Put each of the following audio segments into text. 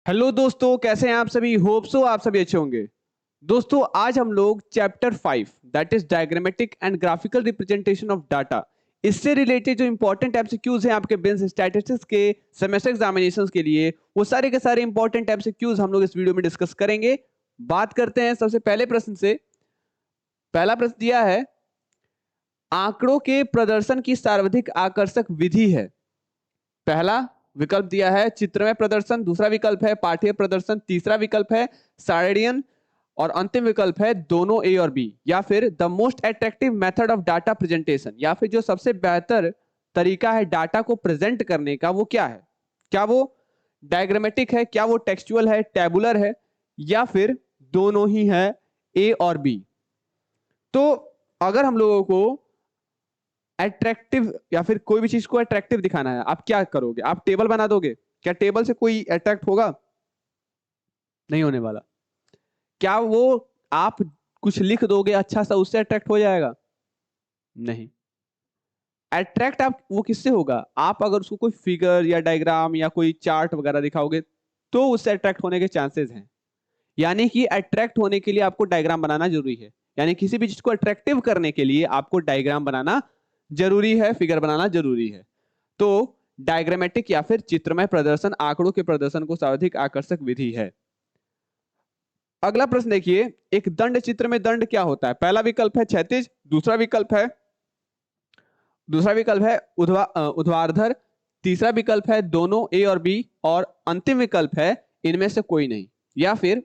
Hello दोस्तों, कैसे हैं आप सभी। होप सो आप सभी अच्छे होंगे। दोस्तों, आज हम लोग chapter 5 that is diagrammatic and graphical representation of data, इससे रिलेटेड जो इंपॉर्टेंट एमसीक्यूज हैं आपके बिजनेस स्टैटिस्टिक्स के सेमेस्टर एग्जामिनेशंस के लिए, वो सारे के सारे इंपॉर्टेंट एमसीक्यूज हम लोग इस वीडियो में डिस्कस करेंगे। बात करते हैं सबसे पहले प्रश्न से। पहला प्रश्न दिया है, आंकड़ों के प्रदर्शन की सर्वाधिक आकर्षक विधि है। पहला विकल्प दिया है चित्रमय प्रदर्शन, दूसरा विकल्प है पाठ्य प्रदर्शन, तीसरा विकल्प है सार्डियन और अंतिम विकल्प है दोनों ए और बी। या फिर the most attractive method of data presentation, या फिर जो सबसे बेहतर तरीका है डाटा को प्रेजेंट करने का वो क्या है। क्या वो डायग्रामेटिक है, क्या वो टेक्सचुअल है, टेबुलर है, या फिर दोनों ही है, ए और बी। तो अगर हम लोगों को अट्रैक्टिव या फिर कोई भी चीज को अट्रैक्टिव दिखाना है, आप क्या करोगे? आप टेबल बना दोगे? क्या टेबल से कोई अट्रैक्ट होगा? नहीं होने वाला। क्या वो आप कुछ लिख दोगे अच्छा सा, उससे अट्रैक्ट हो जाएगा? नहीं। अट्रैक्ट आप वो किससे होगा? आप अगर उसको कोई फिगर या डायग्राम या कोई चार्ट वगैरह दिखाओगे तो उससे अट्रैक्ट होने के चांसेस हैं। यानी कि अट्रैक्ट होने के लिए आपको डायग्राम बनाना जरूरी है। यानी किसी भी चीज को अट्रैक्टिव करने के लिए आपको डायग्राम बनाना जरूरी है, फिगर बनाना जरूरी है। तो डायग्रामेटिक या फिर चित्रमय प्रदर्शन आंकड़ों के प्रदर्शन को सर्वाधिक आकर्षक विधि है। अगला प्रश्न देखिए, एक दंड चित्र में दंड क्या होता है? पहला विकल्प है क्षैतिज, दूसरा विकल्प है ऊर्ध्वाधर, तीसरा विकल्प है दोनों ए और बी, और अंतिम विकल्प है इनमें से कोई नहीं। या फिर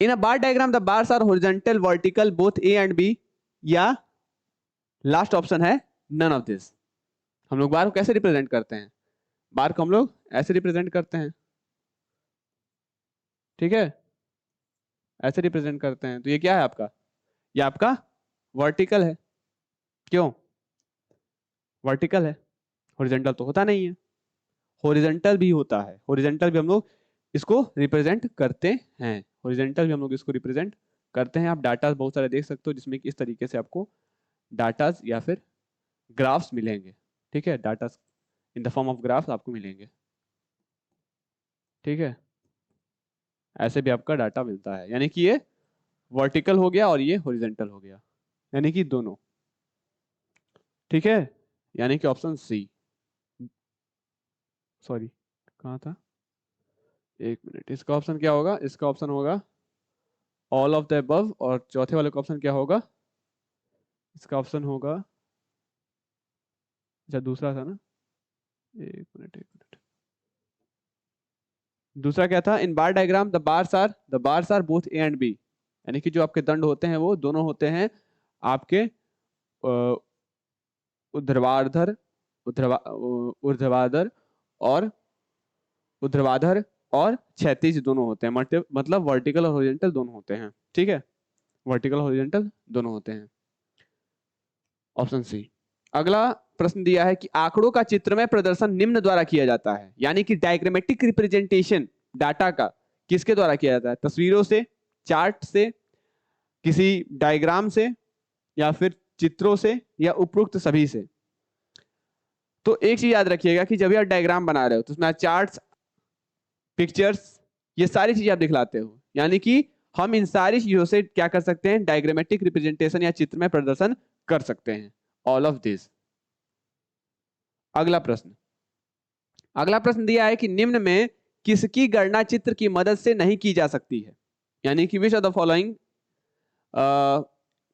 in a bar diagram the bars are horizontal vertical both A and B, या लास्ट ऑप्शन है नन ऑफ दिस। हम लोग बार को कैसे रिप्रेजेंट करते हैं? बार को हम लोग ऐसे रिप्रेजेंट करते हैं, ठीक है, ऐसे रिप्रेजेंट करते हैं। तो ये क्या है आपका? ये आपका वर्टिकल है। क्यों वर्टिकल है? हॉरिजॉन्टल तो होता नहीं है। हॉरिजॉन्टल भी होता है, हॉरिजॉन्टल भी हम लोग इसको रिप्रेजेंट करते हैं। हॉरिजॉन्टल भी हम लोग इसको रिप्रेजेंट करते हैं। आप डाटा बहुत सारे देख सकते हो जिसमें कि इस तरीके से आपको डाटाज या फिर ग्राफ्स मिलेंगे। ठीक है, data in the form of graphs आपको मिलेंगे। ठीक है, ऐसे भी आपका डाटा मिलता है। यानी कि ये वर्टिकल हो गया और ये हॉरिजॉन्टल हो गया, यानी कि दोनों। ठीक है, यानी कि ऑप्शन सी, सॉरी कहाँ था, एक मिनट, इसका ऑप्शन क्या होगा? इसका ऑप्शन होगा ऑल ऑफ द अबव, और चौथे वाले का ऑप्शन क्या होगा? इसका ऑप्शन होगा, अच्छा दूसरा था ना, एक मिनट, दूसरा क्या था? In bar diagram the bars are both A and B. यानी कि जो आपके दंड होते हैं वो दोनों होते हैं आपके अ, ऊर्ध्वाधर ऊर्ध्वाधर और ऊर्ध्वाधर और क्षैतिज दोनों होते हैं। मतलब वर्टिकल और हॉरिजॉन्टल दोनों होते हैं। ठीक है, वर्टिकल हॉरिजॉन्टल दोनों होते हैं। Option C. अगला प्रश्न दिया है कि आंकड़ों का चित्रमय प्रदर्शन निम्न द्वारा किया जाता है। यानी कि डायग्रामेटिक रिप्रेजेंटेशन डाटा का किसके द्वारा किया जाता है? तस्वीरों से, चार्ट से, किसी डायग्राम से, या फिर चित्रों से, या उपरोक्त सभी से। तो एक चीज याद रखिएगा कि जब भी आप डायग्राम बना रहे हो तो उसमें चार्ट्स, पिक्चर्स, ये सारी चीजें आप दिखलाते हो। यानी कि हम इन सारी चीजों से क्या कर सकते हैं? डायग्रामेटिक रिप्रेजेंटेशन या चित्रमय प्रदर्शन कर सकते हैं। All of this. अगला प्रश्न, अगला प्रश्न दिया है कि निम्न में किसकी गणना चित्र की मदद से नहीं की जा सकती है? यानी कि which of the following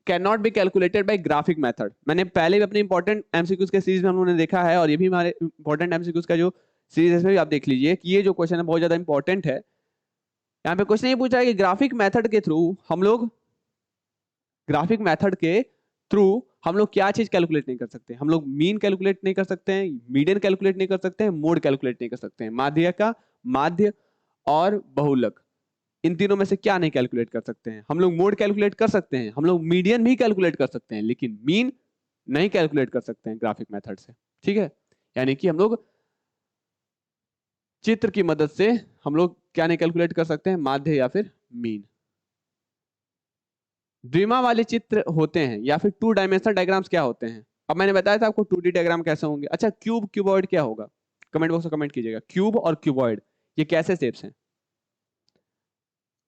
can not be calculated by graphic method. मैंने पहले भी अपने इंपॉर्टेंट एमसीक्यूज के सीरीज में हम लोगों ने देखा है, और ये भी हमारे इंपॉर्टेंट एमसीक्यूज का जो सीरीज है इसमें भी आप देख लीजिए कि ये जो क्वेश्चन है बहुत ज्यादा इंपॉर्टेंट है। यहाँ पे क्वेश्चन ये पूछा है कि ग्राफिक मेथड के थ्रू हम लोग, ग्राफिक मेथड के थ्रू हम लोग क्या चीज कैलकुलेट नहीं कर सकते? हम लोग मीन कैलकुलेट नहीं कर सकते हैं, मीडियन कैलकुलेट नहीं कर सकते हैं, मोड कैलकुलेट नहीं कर सकते हैं। माध्य और बहुलक, इन तीनों में से क्या नहीं कैलकुलेट कर सकते हैं? हम लोग मोड कैलकुलेट कर सकते हैं, हम लोग मीडियन भी कैलकुलेट कर सकते हैं, लेकिन मीन नहीं कैलकुलेट कर सकते हैं ग्राफिक मेथड से। ठीक है, यानी कि हम लोग चित्र की मदद से हम लोग क्या नहीं कैलकुलेट कर सकते हैं? माध्य या फिर मीन। द्विमा वाले चित्र होते हैं या फिर टू डायमेंशनल डायग्राम्स क्या होते हैं? अब मैंने बताया था आपको 2D डायग्राम कैसे होंगे। अच्छा, क्यूब क्यूबॉइड क्या होगा? कमेंट बॉक्स में कमेंट कीजिएगा, क्यूब और क्यूबॉइड ये कैसे शेप्स हैं?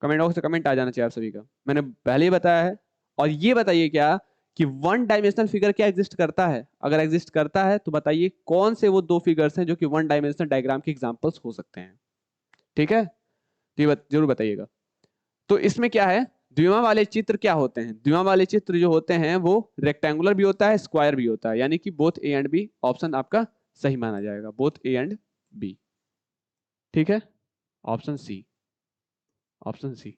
कमेंट बॉक्स से कमेंट आ जाना चाहिए आप सभी का, मैंने पहले ही बताया है। और ये बताइए क्या कि वन डायमेंशनल फिगर क्या एग्जिस्ट करता है? अगर एग्जिस्ट करता है तो बताइए कौन से वो दो फिगर्स हैं जो कि वन डायमेंशनल डायग्राम के एग्जांपल्स हो सकते हैं। ठीक है, तो ये जरूर बताइएगा। तो इसमें क्या है, द्विमा वाले चित्र क्या होते हैं? द्विमा वाले चित्र जो होते हैं वो रेक्टेंगुलर भी होता है, स्क्वायर भी होता है, यानी कि both A and B option आपका सही माना जाएगा, बोथ ए एंड बी। ठीक है, ऑप्शन सी, ऑप्शन सी।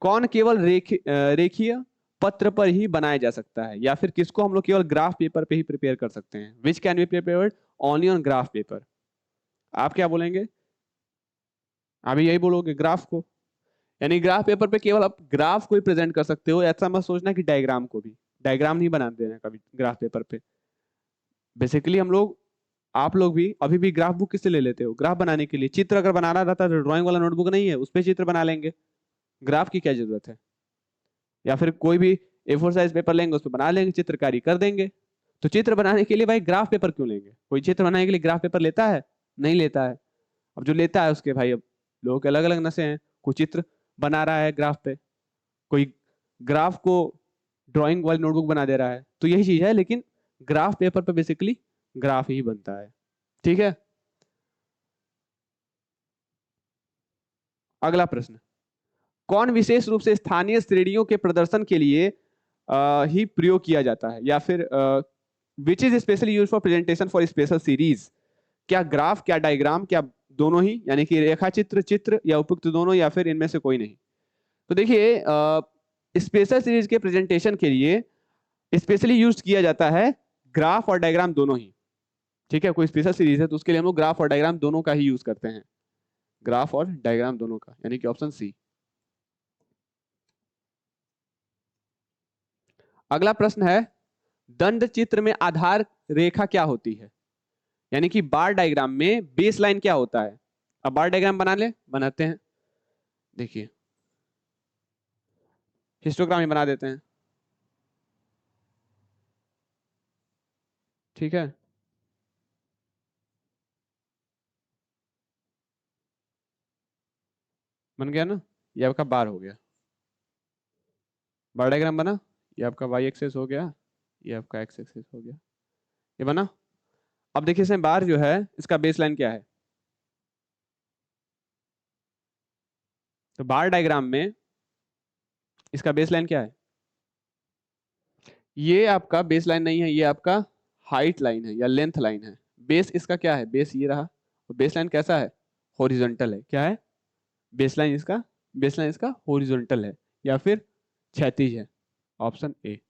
कौन केवल रेखीय पत्र पर ही बनाया जा सकता है, या फिर किसको हम लोग केवल ग्राफ पेपर पे ही प्रिपेयर कर सकते हैं? Which can be prepared only on graph paper. आप क्या बोलेंगे? अभी यही बोलोगे, ग्राफ को, यानी ग्राफ पेपर पे केवल आप ग्राफ को ही प्रेजेंट कर सकते हो, ऐसा मत सोचना कि डायग्राम को भी, डायग्राम नहीं बना देना कभी ग्राफ पेपर पे। बेसिकली हम लोग, आप लोग भी अभी भी ग्राफ बुक किससे ले लेते हो? ग्राफ बनाने के लिए। चित्र अगर बनाना रहता तो ड्राइंग वाला नोटबुक नहीं है, उस पर चित्र बना लेंगे, ग्राफ की क्या जरूरत है? या फिर कोई भी A4 साइज पेपर लेंगे, उस पर बना लेंगे, चित्रकारी कर देंगे। तो चित्र बनाने के लिए भाई ग्राफ पेपर क्यों लेंगे? कोई चित्र बनाने के लिए ग्राफ पेपर लेता है? नहीं लेता है। अब जो लेता है उसके भाई, अब लोगों के अलग अलग नशे हैं, कोई चित्र बना रहा है ग्राफ पे, कोई ग्राफ को ड्राइंग वाली नोटबुक बना दे रहा है, तो यही चीज है। लेकिन ग्राफ पेपर पे बेसिकली ग्राफ ही बनता है। ठीक है, अगला प्रश्न, कौन विशेष रूप से स्थानीय श्रेणियों के प्रदर्शन के लिए ही प्रयोग किया जाता है, या फिर which is specially use for presentation for special series? क्या ग्राफ, क्या डायग्राम, क्या दोनों ही, यानी कि रेखा चित्र, चित्र या उपयुक्त दोनों, या फिर इनमें से कोई नहीं? तो देखिए, स्पेशल सीरीज के प्रेजेंटेशन के लिए स्पेशली यूज किया जाता है ग्राफ और डायग्राम दोनों ही। ठीक है, कोई स्पेशल सीरीज है तो उसके लिए हम लोग ग्राफ और डायग्राम दोनों का ही यूज करते हैं, ग्राफ और डायग्राम दोनों का, यानी कि ऑप्शन सी। अगला प्रश्न है, दंड चित्र में आधार रेखा क्या होती है? यानी कि बार डायग्राम में बेस लाइन क्या होता है? अब बार डायग्राम बनाते हैं। देखिए, हिस्टोग्राम ही बना देते हैं। ठीक है, बन गया ना, ये आपका बार हो गया, बार डायग्राम बना। ये आपका वाई एक्सेस हो गया, ये आपका एक्स एक्सेस हो गया, ये बना। अब देखिए, इसमें बार जो है इसका बेस लाइन क्या है? तो बार डायग्राम में इसका बेस लाइन क्या है? ये आपका बेस लाइन नहीं है, ये आपका हाइट लाइन है या लेंथ लाइन है। बेस इसका क्या है? बेस ये रहा। और बेस लाइन कैसा है? हॉरिजॉन्टल है। क्या है? बेस लाइन इसका, बेस लाइन इसका हॉरिजॉन्टल है या फिर क्षैतिज है, ऑप्शन ए।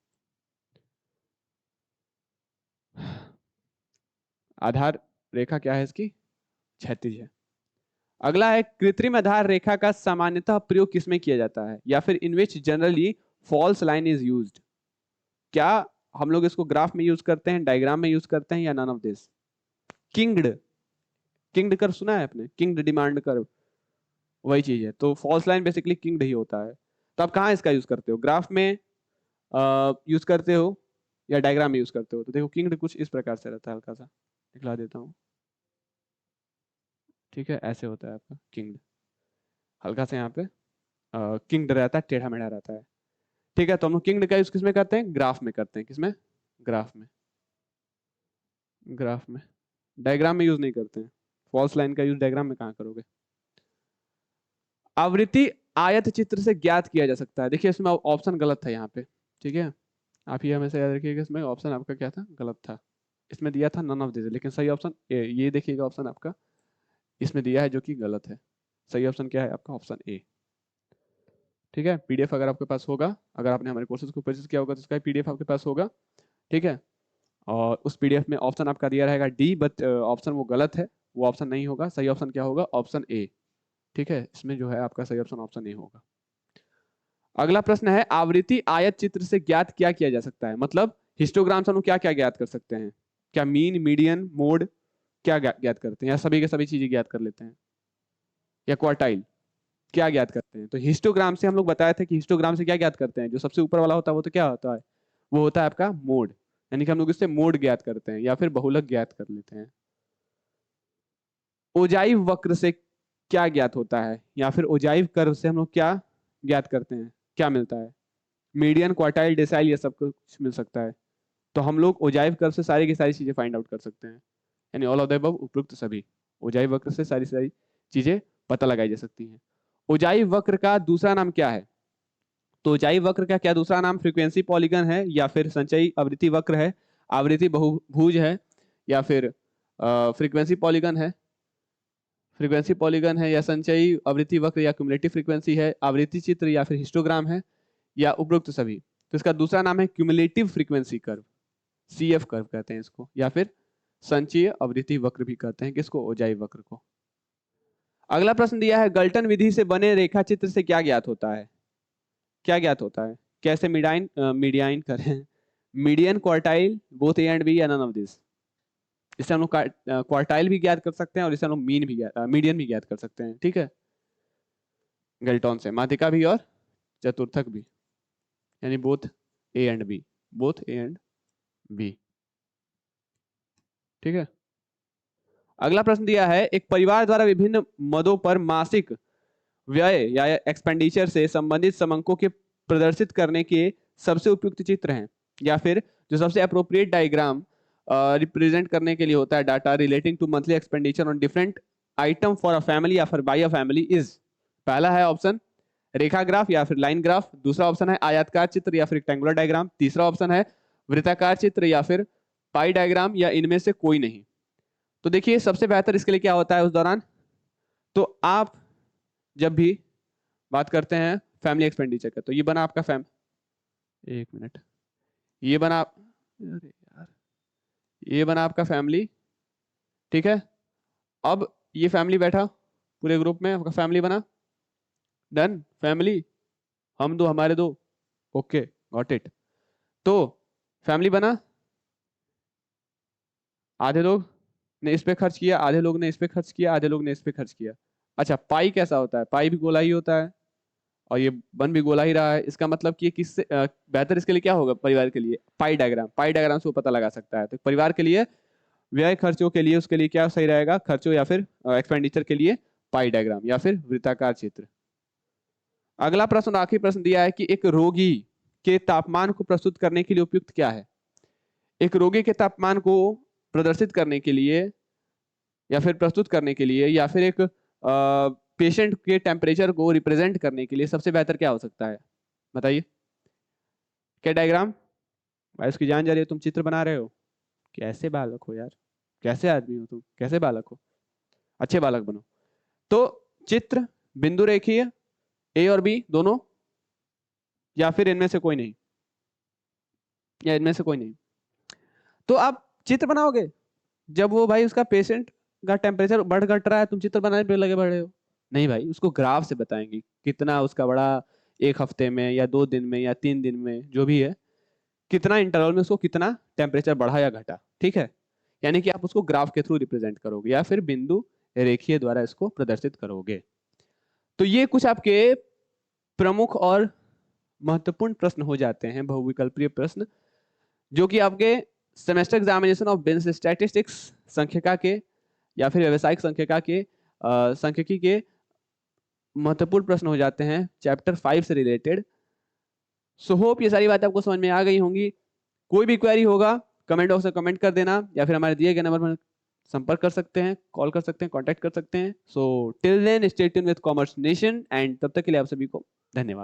आधार रेखा क्या है इसकी? क्षैतिज है। अगला है, कृत्रिम आधार रेखा का सामान्यतः प्रयोग किसमें किया जाता है, या फिर in which generally false line is used? क्या हम लोग इसको ग्राफ में यूज करते हैं, डायग्राम में यूज करते हैं, या नन ऑफ दिस? किंग्ड, किंग्ड कर्व सुना है आपने? किंग्ड डिमांड कर्व, वही चीज है। तो फॉल्स लाइन बेसिकली किंग्ड ही होता है। तो आप कहाँ इसका यूज करते हो? ग्राफ में यूज करते हो या डायग्राम में यूज करते हो? तो देखो, किंग्ड कुछ इस प्रकार से रहता है, हल्का सा दिखला देता हूँ। ठीक है, ऐसे होता है आपका किंग्ड, हल्का सा यहाँ पे किंग्ड रहता है, टेढ़ा मेढ़ा रहता है। ठीक है, तो हम लोग किंग्ड का यूज किसमें करते हैं? ग्राफ में करते हैं। किसमें? ग्राफ में, ग्राफ में। डायग्राम में यूज नहीं करते हैं। फॉल्स लाइन का यूज डायग्राम में कहाँ करोगे? आवृत्ति आयत चित्र से ज्ञात किया जा सकता है। देखिए, इसमें ऑप्शन गलत था यहाँ पे। ठीक है, आप ये हमेशा याद रखिएगा, इसमें ऑप्शन आपका क्या था? गलत था। इसमें दिया था नन ऑफ दिस, लेकिन सही ऑप्शन ये देखिएगा, ऑप्शन आपका इसमें दिया है जो कि गलत है। सही ऑप्शन क्या है आपका? Option A. ठीक है, पीडीएफ अगर आपके पास होगा, अगर आपने हमारे कोर्सेज को परचेज किया होगा तो उसका पीडीएफ आपके पास होगा। ठीक है, और उस पीडीएफ में ऑप्शन आपका दिया रहेगा डी, बट ऑप्शन वो गलत है, वो ऑप्शन नहीं होगा। सही ऑप्शन क्या होगा? Option A. ठीक है, इसमें जो है आपका सही ऑप्शन ऑप्शन ए होगा। अगला प्रश्न है, आवृत्ति आयत चित्र से ज्ञात क्या किया जा सकता है? मतलब हिस्टोग्राम से हम लोग क्या क्या ज्ञात कर सकते हैं? क्या मीन, मीडियन, मोड, क्या ज्ञात करते हैं, या सभी के सभी चीजें ज्ञात कर लेते हैं, या क्वार्टाइल, क्या ज्ञात करते हैं? तो हिस्टोग्राम से हम लोग बताए थे कि हिस्टोग्राम से क्या ज्ञात करते हैं, जो सबसे ऊपर वाला होता है वो तो क्या होता है? वो होता है आपका मोड, यानी कि हम लोग इससे मोड ज्ञात करते हैं या फिर बहुलक ज्ञात कर लेते हैं। ओजाई वक्र से क्या ज्ञात होता है, या फिर ओजाइव कर्व से हम लोग क्या ज्ञात करते हैं, क्या मिलता है? मीडियन, क्वार्टाइल, डेसाइल, ये सब कुछ मिल सकता है। तो हम लोग ओजाइव कर्व से सारी की सारी चीजें फाइंड आउट कर सकते हैं, यानी ऑल ऑफ द अबव, उपयुक्त सभी। ओजाइव वक्र से सारी सारी चीजें पता लगाई जा सकती हैं। ओजाइव वक्र का दूसरा नाम क्या है? तो ओजाइव वक्र का क्या दूसरा नाम फ्रीक्वेंसी पॉलीगन है, या फिर संचयी आवृत्ति वक्र है, आवृत्ति बहुभुज है, या फिर फ्रीक्वेंसी पॉलीगन है? फ्रीक्वेंसी पॉलीगन है, या संचयी आवृत्ति वक्र, या क्यूमुलेटिव फ्रीक्वेंसी है, आवृत्ति चित्र, या फिर हिस्टोग्राम है, या उपरोक्त सभी? तो इसका दूसरा नाम है cumulative frequency curve, CF curve कहते हैं इसको, या फिर संचयी आवृत्ति वक्र भी कहते हैं किसको? ओजाइव वक्र को। अगला प्रश्न दिया है, गल्टन विधि से बने रेखा चित्र से क्या ज्ञात होता है? क्या ज्ञात होता है? कैसे मीडियाइन करें, median, quartile, both A and B, या नन ऑफ दिस? इससे हम लोग क्वार्टाइल भी ज्ञात कर सकते हैं और इससे हम लोग मीडियन भी ज्ञात कर सकते हैं, ठीक है, गल्टन से, माध्यिका भी और चतुर्थक भी, यानी both A and B, both A and B, ठीक है। अगला प्रश्न दिया है, एक परिवार द्वारा विभिन्न मदों पर मासिक व्यय या एक्सपेंडिचर से संबंधित समंकों के प्रदर्शित करने के सबसे उपयुक्त चित्र हैं, या फिर जो सबसे अप्रोप्रिएट डायग्राम रिप्रेजेंट करने के लिए होता है data relating to monthly expenditure on different item for a family या फिर बाय अ फैमिली इज? पहला है ऑप्शन रेखा ग्राफ या फिर लाइन ग्राफ, दूसरा ऑप्शन है आयताकार चित्र या फिर रेक्टेंगुलर डायग्राम, तीसरा ऑप्शन है वृत्ताकार चित्र या फिर पाई डायग्राम, या इनमें से कोई नहीं। तो देखिए सबसे बेहतर इसके लिए क्या होता है उस दौरान, तो आप जब भी बात करते हैं फैमिली एक्सपेंडिचर का, तो ये बना आपका एक मिनट, ये बना अरे यार, ये बना आपका फैमिली, ठीक है। अब ये फैमिली बैठा पूरे ग्रुप में, आपका फैमिली बना, डन, फैमिली हम दो हमारे दो, ओके गॉट इट। तो फैमिली बना, आधे लोग ने इस पे खर्च किया, आधे लोग ने इस पे खर्च किया, आधे लोग ने इस पे खर्च किया। अच्छा, पाई कैसा होता है? पाई भी गोला ही होता है और ये बन भी गोला ही रहा है, इसका मतलब कि किससे बेहतर इसके लिए क्या होगा परिवार के लिए? पाई डायग्राम, पाई डायग्राम से वो पता लगा सकता है। तो परिवार के लिए व्यय खर्चों के लिए उसके लिए क्या सही रहेगा? खर्चों या फिर एक्सपेंडिचर के लिए पाई डायग्राम या फिर वृत्ताकार चित्र। अगला प्रश्न, आखिरी प्रश्न दिया है कि एक रोगी के तापमान को प्रस्तुत करने के लिए उपयुक्त क्या है? एक रोगी के तापमान को प्रदर्शित करने के लिए या फिर प्रस्तुत करने के लिए या फिर एक पेशेंट के टेम्परेचर को रिप्रेजेंट करने के लिए सबसे बेहतर क्या हो सकता है? बताइए। क्या डायग्राम? भाई उसकी जान जा रही है, तुम चित्र बना रहे हो, कैसे बालक हो यार, कैसे आदमी हो तुम, कैसे बालक हो, अच्छे बालक बनो। तो चित्र बिंदु रेखीय ए और बी दोनों, या फिर इनमें से कोई नहीं, या इनमें से कोई नहीं। तो आप चित्र बनाओगे जब वो भाई उसका पेशेंट का टेम्परेचर बढ़ घट रहा है, तुम चित्र बनाने पे लगे बढ़े हो? नहीं भाई, उसको ग्राफ से बताएंगे कितना उसका बड़ा, एक हफ्ते में या 2 दिन में या 3 दिन में, जो भी है, कितना इंटरवल में उसको कितना टेम्परेचर बढ़ा या घटा, ठीक है। यानी कि आप उसको ग्राफ के थ्रू रिप्रेजेंट करोगे या फिर बिंदु रेखीय द्वारा इसको प्रदर्शित करोगे। तो ये कुछ आपके प्रमुख और महत्वपूर्ण प्रश्न हो जाते हैं, बहुविकल्पीय प्रश्न, जो कि आपके semester examination of business statistics संख्यिका के या फिर व्यावसायिक संख्यिका के सांख्यिकी के महत्वपूर्ण प्रश्न हो जाते हैं चैप्टर 5 से रिलेटेड। सो होप ये सारी बातें आपको समझ में आ गई होंगी। कोई भी क्वेरी होगा कमेंट बॉक्स में कमेंट कर देना, या फिर हमारे दिए गए नंबर पर संपर्क कर सकते हैं, कॉल कर सकते हैं, कांटेक्ट कर सकते हैं। So till then stay tuned with Commerce Nation, and तब तक के लिए आप सभी को धन्यवाद।